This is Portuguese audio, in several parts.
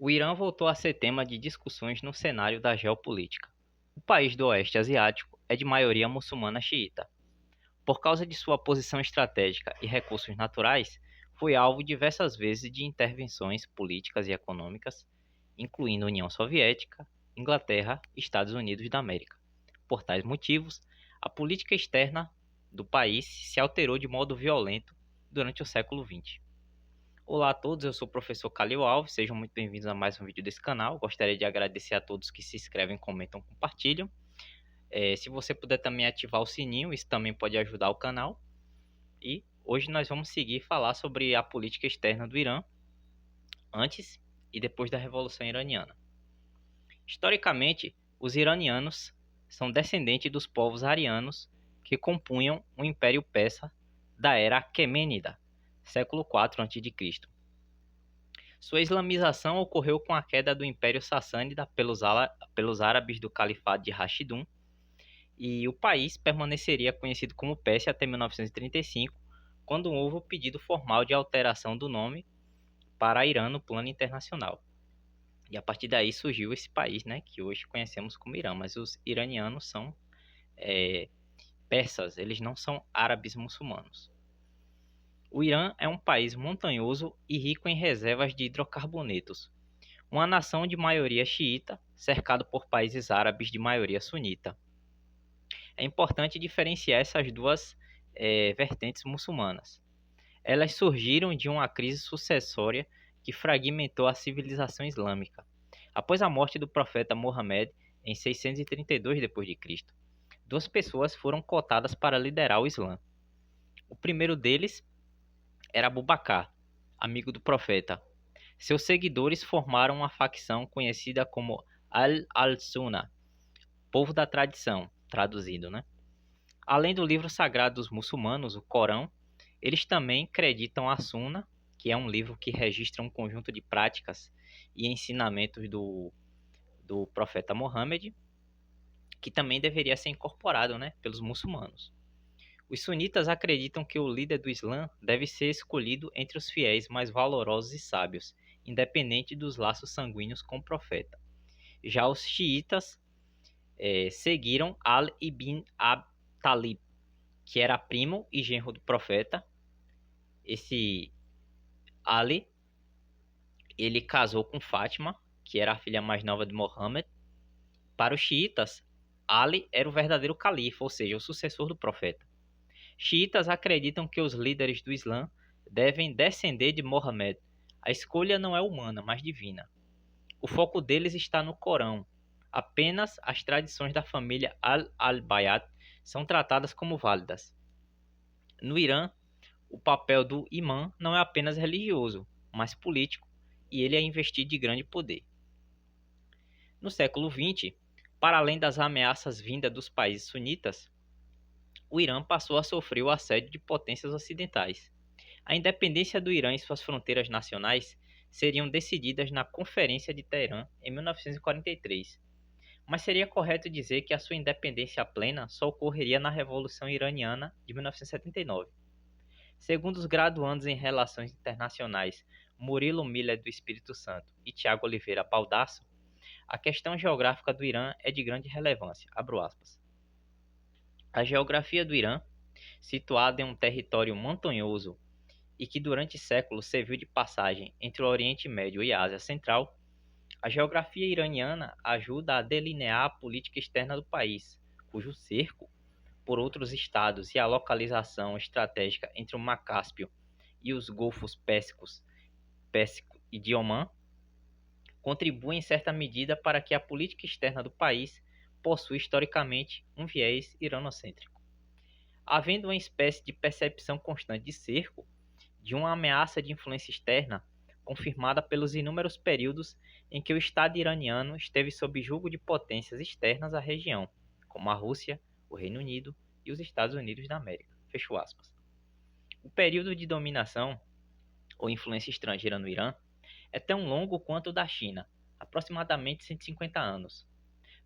O Irã voltou a ser tema de discussões no cenário da geopolítica. O país do Oeste Asiático é de maioria muçulmana xiita. Por causa de sua posição estratégica e recursos naturais, foi alvo diversas vezes de intervenções políticas e econômicas, incluindo União Soviética, Inglaterra e Estados Unidos da América. Por tais motivos, a política externa do país se alterou de modo violento durante o século XX. Olá a todos, eu sou o professor Calil Alves, sejam muito bem-vindos a mais um vídeo desse canal. Gostaria de agradecer a todos que se inscrevem, comentam, compartilham. Se você puder também ativar o sininho, isso também pode ajudar o canal. E hoje nós vamos seguir falar sobre a política externa do Irã, antes e depois da Revolução Iraniana. Historicamente, os iranianos são descendentes dos povos arianos que compunham o Império Persa da era Aquemênida, século IV a.C. Sua islamização ocorreu com a queda do Império Sassânida pelos árabes do Califado de Rashidun, e o país permaneceria conhecido como Pérsia até 1935, quando houve o pedido formal de alteração do nome para Irã no plano internacional. E a partir daí surgiu esse país, né, que hoje conhecemos como Irã, mas os iranianos são persas, eles não são árabes muçulmanos. O Irã é um país montanhoso e rico em reservas de hidrocarbonetos, uma nação de maioria xiita, cercado por países árabes de maioria sunita. É importante diferenciar essas duas vertentes muçulmanas. Elas surgiram de uma crise sucessória que fragmentou a civilização islâmica. Após a morte do profeta Muhammad em 632 d.C., duas pessoas foram cotadas para liderar o Islã. O primeiro deles era Abu Bakr, amigo do profeta. Seus seguidores formaram uma facção conhecida como Al-Sunnah, povo da tradição, traduzido, né? Além do livro sagrado dos muçulmanos, o Corão, eles também acreditam a Sunna, que é um livro que registra um conjunto de práticas e ensinamentos do profeta Muhammad, que também deveria ser incorporado, né, pelos muçulmanos. Os sunitas acreditam que o líder do Islã deve ser escolhido entre os fiéis mais valorosos e sábios, independente dos laços sanguíneos com o profeta. Já os xiitas seguiram Ali ibn Abi Talib, que era primo e genro do profeta. Esse Ali, ele casou com Fátima, que era a filha mais nova de Muhammad. Para os xiitas, Ali era o verdadeiro califa, ou seja, o sucessor do profeta. Xiitas acreditam que os líderes do Islã devem descender de Muhammad. A escolha não é humana, mas divina. O foco deles está no Corão. Apenas as tradições da família Al-Bayat são tratadas como válidas. No Irã, o papel do imã não é apenas religioso, mas político, e ele é investido de grande poder. No século XX, para além das ameaças vindas dos países sunitas, o Irã passou a sofrer o assédio de potências ocidentais. A independência do Irã e suas fronteiras nacionais seriam decididas na Conferência de Teherã em 1943, mas seria correto dizer que a sua independência plena só ocorreria na Revolução Iraniana de 1979. Segundo os graduandos em Relações Internacionais Murilo Miller do Espírito Santo e Tiago Oliveira Baldasso, a questão geográfica do Irã é de grande relevância. Abro aspas. A geografia do Irã, situada em um território montanhoso e que durante séculos serviu de passagem entre o Oriente Médio e a Ásia Central, a geografia iraniana ajuda a delinear a política externa do país, cujo cerco por outros estados e a localização estratégica entre o Mar Cáspio e os Golfos Pérsico e de Omã contribuem em certa medida para que a política externa do país possua historicamente um viés iranocêntrico. Havendo uma espécie de percepção constante de cerco, de uma ameaça de influência externa, confirmada pelos inúmeros períodos em que o Estado iraniano esteve sob julgo de potências externas à região, como a Rússia, o Reino Unido e os Estados Unidos da América. Fecho aspas. O período de dominação ou influência estrangeira no Irã é tão longo quanto o da China, aproximadamente 150 anos.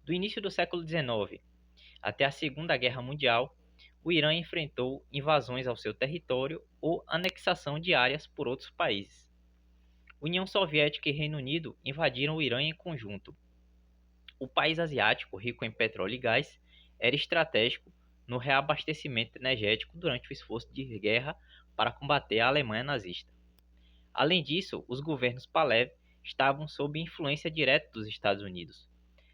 Do início do século XIX até a Segunda Guerra Mundial, o Irã enfrentou invasões ao seu território ou anexação de áreas por outros países. União Soviética e Reino Unido invadiram o Irã em conjunto. O país asiático, rico em petróleo e gás, era estratégico no reabastecimento energético durante o esforço de guerra para combater a Alemanha nazista. Além disso, os governos Pahlavi estavam sob influência direta dos Estados Unidos.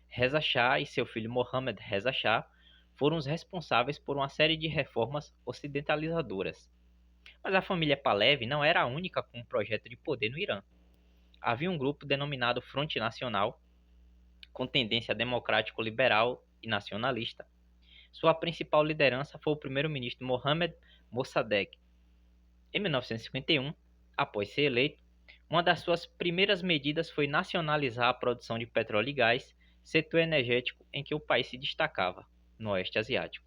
Reza Shah e seu filho Mohammad Reza Shah foram os responsáveis por uma série de reformas ocidentalizadoras. Mas a família Pahlavi não era a única com um projeto de poder no Irã. Havia um grupo denominado Fronte Nacional, com tendência democrático-liberal e nacionalista. Sua principal liderança foi o primeiro-ministro Mohammad Mossadegh. Em 1951, após ser eleito, uma das suas primeiras medidas foi nacionalizar a produção de petróleo e gás, setor energético em que o país se destacava, no Oeste Asiático.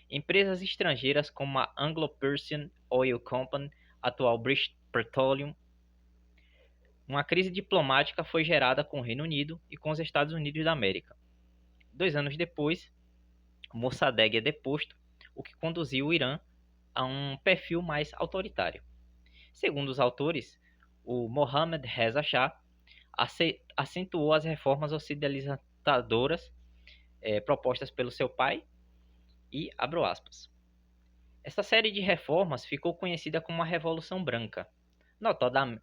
Empresas estrangeiras como a Anglo-Persian Oil Company, atual British Petroleum. Uma crise diplomática foi gerada com o Reino Unido e com os Estados Unidos da América. 2 anos depois, Mossadegh é deposto, o que conduziu o Irã a um perfil mais autoritário. Segundo os autores, o Mohammad Reza Shah acentuou as reformas ocidentalizadoras propostas pelo seu pai e, abro aspas, essa série de reformas ficou conhecida como a Revolução Branca,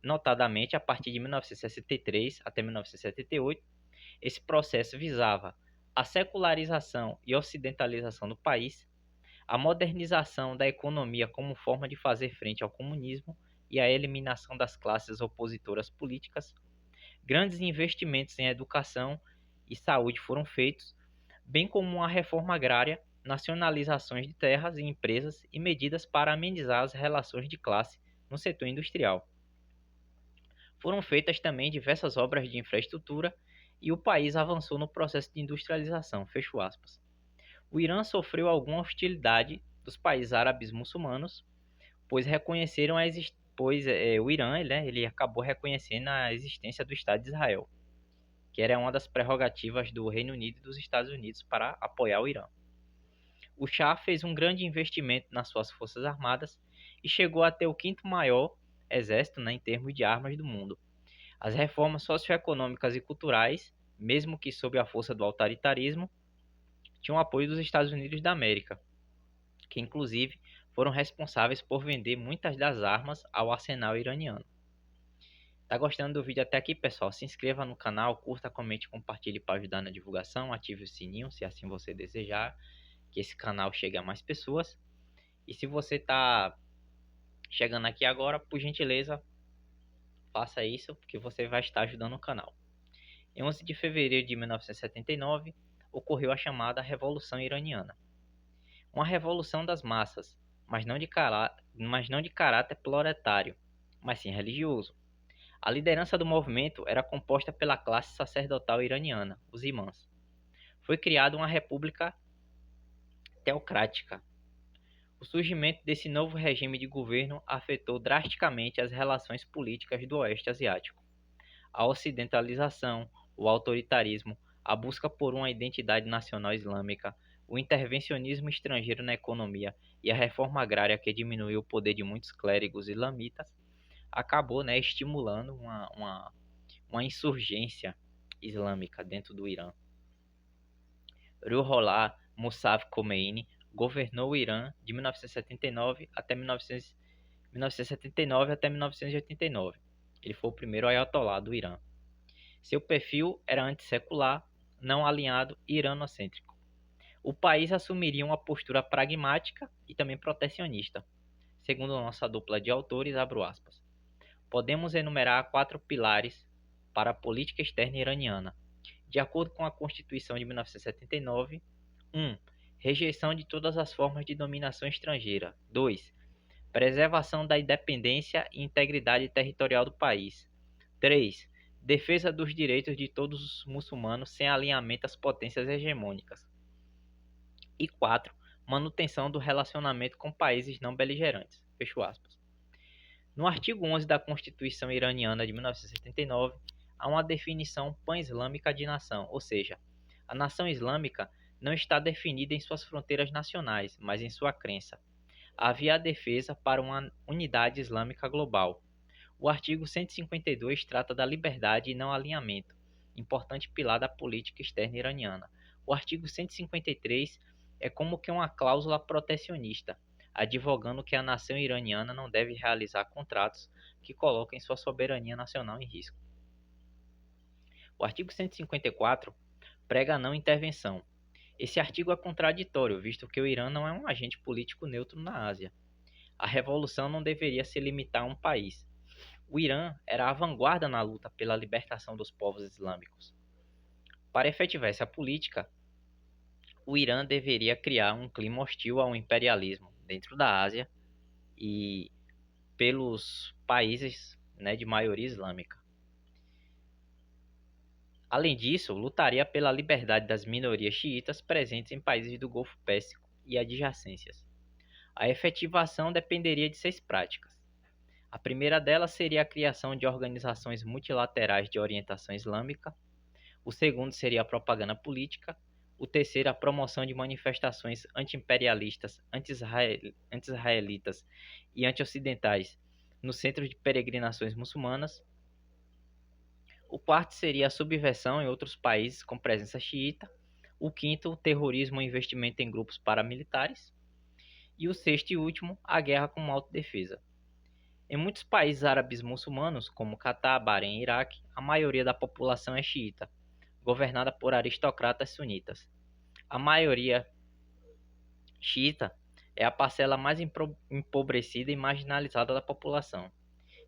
notadamente a partir de 1963 até 1978. Esse processo visava a secularização e ocidentalização do país, a modernização da economia como forma de fazer frente ao comunismo e a eliminação das classes opositoras políticas. Grandes investimentos em educação e saúde foram feitos, bem como uma reforma agrária, nacionalizações de terras e empresas e medidas para amenizar as relações de classe no setor industrial. Foram feitas também diversas obras de infraestrutura e o país avançou no processo de industrialização. Fecho aspas. O Irã sofreu alguma hostilidade dos países árabes muçulmanos, pois reconheceram o Irã ele acabou reconhecendo a existência do Estado de Israel, que era uma das prerrogativas do Reino Unido e dos Estados Unidos para apoiar o Irã. O Shah fez um grande investimento nas suas forças armadas e chegou a ter o quinto maior exército em termos de armas do mundo. As reformas socioeconômicas e culturais, mesmo que sob a força do autoritarismo, tinham apoio dos Estados Unidos da América, que inclusive foram responsáveis por vender muitas das armas ao arsenal iraniano. Tá gostando do vídeo até aqui, pessoal? Se inscreva no canal, curta, comente, compartilhe para ajudar na divulgação, ative o sininho se assim você desejar, que esse canal chegue a mais pessoas. E se você está chegando aqui agora, por gentileza, faça isso, porque você vai estar ajudando o canal. Em 11 de fevereiro de 1979, ocorreu a chamada Revolução Iraniana. Uma revolução das massas, mas não de caráter proletário, mas sim religioso. A liderança do movimento era composta pela classe sacerdotal iraniana, os imãs. Foi criada uma república teocrática. O surgimento desse novo regime de governo afetou drasticamente as relações políticas do Oeste Asiático. A ocidentalização, o autoritarismo, a busca por uma identidade nacional islâmica, o intervencionismo estrangeiro na economia e a reforma agrária que diminuiu o poder de muitos clérigos islamitas acabou estimulando uma insurgência islâmica dentro do Irã. Ruhollah Mossav Khomeini governou o Irã de 1979 até 1989. Ele foi o primeiro ayatolá do Irã. Seu perfil era antissecular, não alinhado e iranocêntrico. O país assumiria uma postura pragmática e também protecionista. Segundo nossa dupla de autores, abro aspas, podemos enumerar 4 pilares para a política externa iraniana. De acordo com a Constituição de 1979, 1. Rejeição de todas as formas de dominação estrangeira. 2. Preservação da independência e integridade territorial do país. 3. Defesa dos direitos de todos os muçulmanos sem alinhamento às potências hegemônicas. E 4. Manutenção do relacionamento com países não beligerantes. Fecho aspas. No artigo 11 da Constituição iraniana de 1979, há uma definição pan-islâmica de nação, ou seja, a nação islâmica não está definida em suas fronteiras nacionais, mas em sua crença. Havia a defesa para uma unidade islâmica global. O artigo 152 trata da liberdade e não alinhamento, importante pilar da política externa iraniana. O artigo 153 é como que uma cláusula protecionista, advogando que a nação iraniana não deve realizar contratos que coloquem sua soberania nacional em risco. O artigo 154 prega a não intervenção. Esse artigo é contraditório, visto que o Irã não é um agente político neutro na Ásia. A revolução não deveria se limitar a um país. O Irã era a vanguarda na luta pela libertação dos povos islâmicos. Para efetivar essa política, o Irã deveria criar um clima hostil ao imperialismo dentro da Ásia e pelos países, né, de maioria islâmica. Além disso, lutaria pela liberdade das minorias xiitas presentes em países do Golfo Pérsico e adjacências. A efetivação dependeria de 6 práticas. A primeira delas seria a criação de organizações multilaterais de orientação islâmica. O segundo seria a propaganda política. O terceiro, a promoção de manifestações anti-imperialistas, anti-israelitas e anti-ocidentais nos centros de peregrinações muçulmanas. O quarto seria a subversão em outros países com presença xiita. O quinto, o terrorismo e investimento em grupos paramilitares. E o sexto e último, a guerra com autodefesa. Em muitos países árabes muçulmanos, como Catar, Bahrein e Iraque, a maioria da população é xiita, governada por aristocratas sunitas. A maioria xiita é a parcela mais empobrecida e marginalizada da população.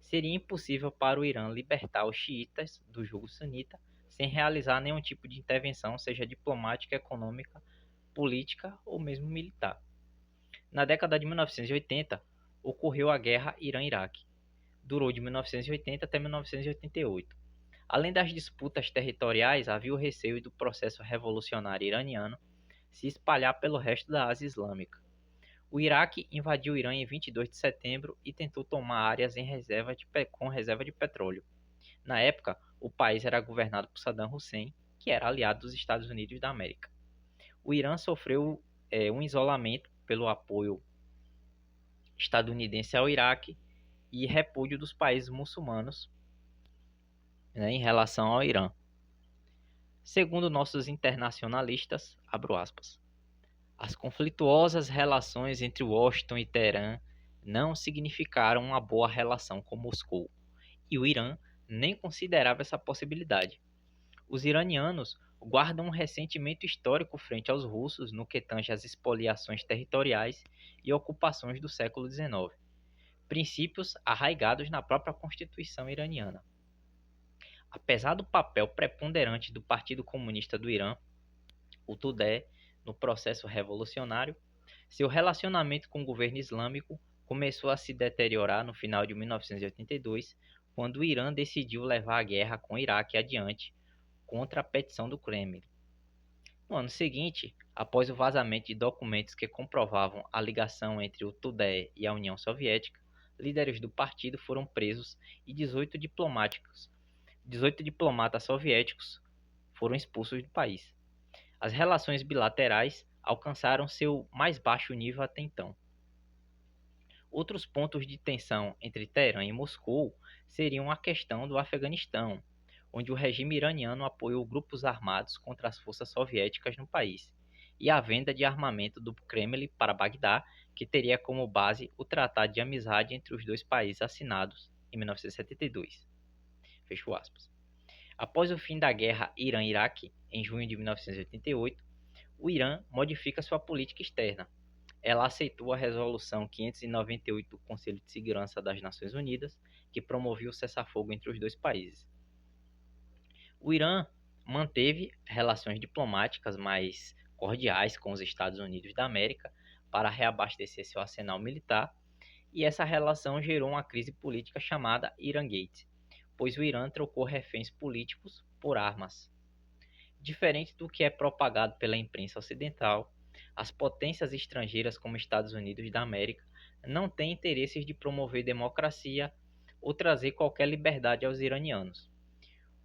Seria impossível para o Irã libertar os xiitas do jugo sunita sem realizar nenhum tipo de intervenção, seja diplomática, econômica, política ou mesmo militar. Na década de 1980, ocorreu a Guerra Irã-Iraque. Durou de 1980 até 1988. Além das disputas territoriais, havia o receio do processo revolucionário iraniano se espalhar pelo resto da Ásia Islâmica. O Iraque invadiu o Irã em 22 de setembro e tentou tomar áreas com reserva de petróleo. Na época, o país era governado por Saddam Hussein, que era aliado dos Estados Unidos da América. O Irã sofreu um isolamento pelo apoio estadunidense ao Iraque e repúdio dos países muçulmanos, né, em relação ao Irã. Segundo nossos internacionalistas, abro aspas, as conflituosas relações entre Washington e Teherã não significaram uma boa relação com Moscou, e o Irã nem considerava essa possibilidade. Os iranianos guardam um ressentimento histórico frente aos russos no que tange às expoliações territoriais e ocupações do século XIX, princípios arraigados na própria Constituição iraniana. Apesar do papel preponderante do Partido Comunista do Irã, o Tudeh, no processo revolucionário, seu relacionamento com o governo islâmico começou a se deteriorar no final de 1982, quando o Irã decidiu levar a guerra com o Iraque adiante contra a petição do Kremlin. No ano seguinte, após o vazamento de documentos que comprovavam a ligação entre o Tudeh e a União Soviética, líderes do partido foram presos e 18 diplomatas soviéticos foram expulsos do país. As relações bilaterais alcançaram seu mais baixo nível até então. Outros pontos de tensão entre Teherã e Moscou seriam a questão do Afeganistão, onde o regime iraniano apoiou grupos armados contra as forças soviéticas no país, e a venda de armamento do Kremlin para Bagdá, que teria como base o Tratado de Amizade entre os dois países assinados em 1972. Fecho aspas. Após o fim da guerra Irã-Iraque, em junho de 1988, o Irã modifica sua política externa. Ela aceitou a Resolução 598 do Conselho de Segurança das Nações Unidas, que promovia o cessar-fogo entre os dois países. O Irã manteve relações diplomáticas mais cordiais com os Estados Unidos da América para reabastecer seu arsenal militar, e essa relação gerou uma crise política chamada Irangate, pois o Irã trocou reféns políticos por armas. Diferente do que é propagado pela imprensa ocidental, as potências estrangeiras como Estados Unidos da América não têm interesses de promover democracia ou trazer qualquer liberdade aos iranianos.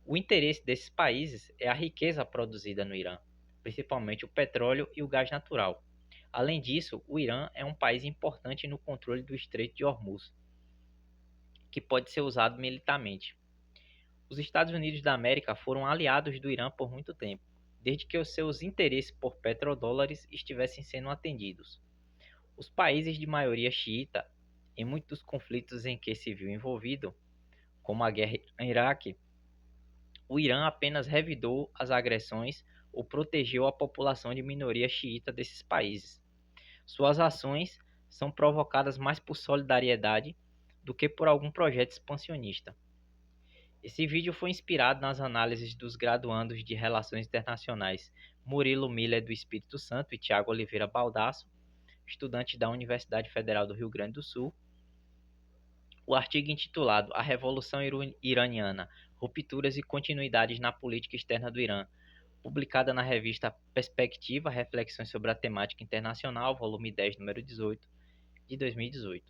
O interesse desses países é a riqueza produzida no Irã, principalmente o petróleo e o gás natural. Além disso, o Irã é um país importante no controle do Estreito de Hormuz. que pode ser usado militarmente. Os Estados Unidos da América foram aliados do Irã por muito tempo, desde que os seus interesses por petrodólares estivessem sendo atendidos. Os países de maioria xiita, em muitos dos conflitos em que se viu envolvido, como a guerra no Iraque, o Irã apenas revidou as agressões ou protegeu a população de minoria xiita desses países. Suas ações são provocadas mais por solidariedade do que por algum projeto expansionista. Esse vídeo foi inspirado nas análises dos graduandos de Relações Internacionais Murilo Miller do Espírito Santo e Tiago Oliveira Baldasso, estudante da Universidade Federal do Rio Grande do Sul. O artigo intitulado A Revolução Iraniana, Rupturas e Continuidades na Política Externa do Irã, publicada na revista Perspectiva, Reflexões sobre a Temática Internacional, volume 10, número 18, de 2018.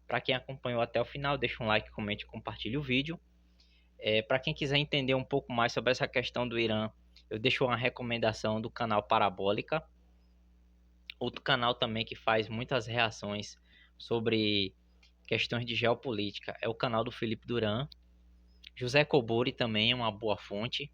Para quem acompanhou até o final, deixa um like, comente e compartilhe o vídeo. Para quem quiser entender um pouco mais sobre essa questão do Irã, eu deixo uma recomendação do canal Parabólica, outro canal também que faz muitas reações sobre questões de geopolítica é o canal do Felipe Duran. José Cobori também é uma boa fonte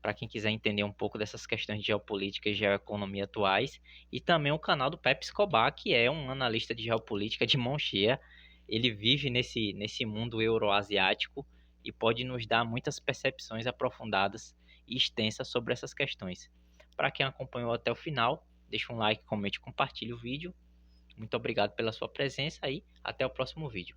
para quem quiser entender um pouco dessas questões de geopolítica e geoeconomia atuais. E também o canal do Pepe Escobar, que é um analista de geopolítica de mão cheia. Ele vive nesse mundo euroasiático e pode nos dar muitas percepções aprofundadas e extensas sobre essas questões. Para quem acompanhou até o final, deixa um like, comente e compartilhe o vídeo. Muito obrigado pela sua presença e até o próximo vídeo.